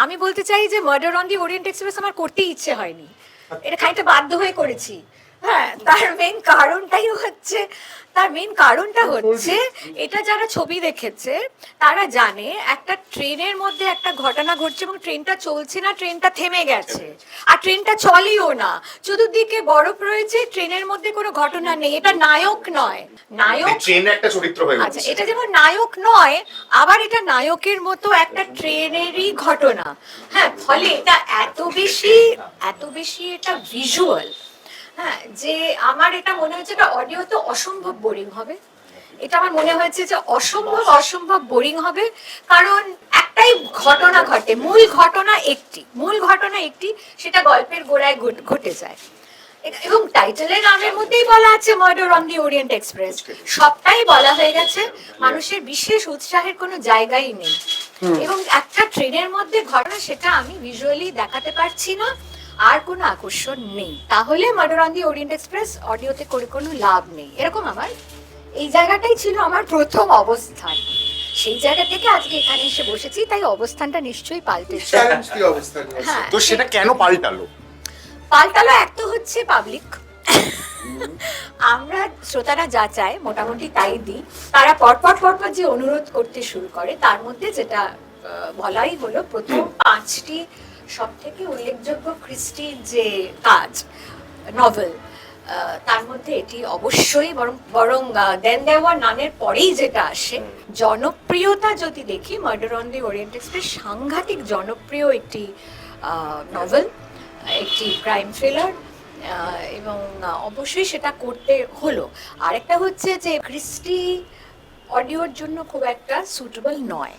আমি বলতে চাই যে murder on the orient express আমার করতেই ইচ্ছে হয়নি, এটা খানিকটা বাধ্য হয়ে করেছি। হ্যাঁ, তার মেন কারণটা হচ্ছে এটা যারা ছবি দেখেছে তারা জানে একটা ট্রেনের মধ্যে একটা ঘটনা ঘটছে এবং ট্রেনটা চলছে না, ট্রেনটা থেমে গেছে, আর ট্রেনটা চলেও না, চতুর্দিকে বরফ রয়েছে, ট্রেনের মধ্যে কোনো ঘটনা নেই। এটা নায়ক নয়, নায়ক ট্রেনে একটা চরিত্র হয়ে আচ্ছা, এটা যেমন নায়ক নয়, আবার এটা নায়কের মতো একটা ট্রেনেরই ঘটনা। হ্যাঁ, ফলে এটা এত বেশি এটা ভিজুয়াল, হ্যাঁ, যে আমার এটা মনে হচ্ছে এটা অডিও তো অসম্ভব বোরিং হবে। এটা আমার মনে হয়েছে যে অসম্ভব বোরিং হবে, কারণ একটাই ঘটনা ঘটে, মূল ঘটনা একটি, সেটা গল্পের গোড়ায় ঘটে যায়। এবং টাইটেলের নামের মধ্যেই বলা আছে murder on the orient express, সবটাই বলা হয়ে গেছে, মানুষের বিশেষ উৎসাহের কোনো জায়গাই নেই। এবং একটা ট্রেনের মধ্যে ঘটনা, সেটা আমি ভিজুয়ালি দেখাতে পারছি না, আর কোনো আকর্ষণ নেই, তাহলে murder on the orient express অডিওতে করে কোনো লাভ নেই। এরকম আমার এই জায়গাটাই ছিল আমার প্রথম অবস্থান, সেই জায়গা থেকে আজকে এখানে এসে বসেছি, তাই অবস্থানটা নিশ্চয়ই পাল্টেছে। হ্যাঁ, তো সেটা কেন পাল্টালো? এক তো হচ্ছে পাবলিক, আমরা শ্রোতারা যা চায় মোটামুটি তাই দিই, তারা পরপর যে অনুরোধ করতে শুরু করে, তার মধ্যে যেটা বলাই হলো, প্রথম 5টি সব থেকে উল্লেখযোগ্য ক্রিস্টির যে কাজ, নভেল, তার মধ্যে এটি অবশ্যই, বরং দেন দেওয়া নানের পরেই যেটা আসে। জনপ্রিয়তা যদি দেখি, murder on the orient express সাংঘাতিক জনপ্রিয় একটি নভেল, একটি ক্রাইম থ্রিলার, এবং অবশ্যই সেটা করতে হলো। আরেকটা হচ্ছে যে ক্রিস্টি অডিওর জন্য খুব একটা সুটেবল নয়।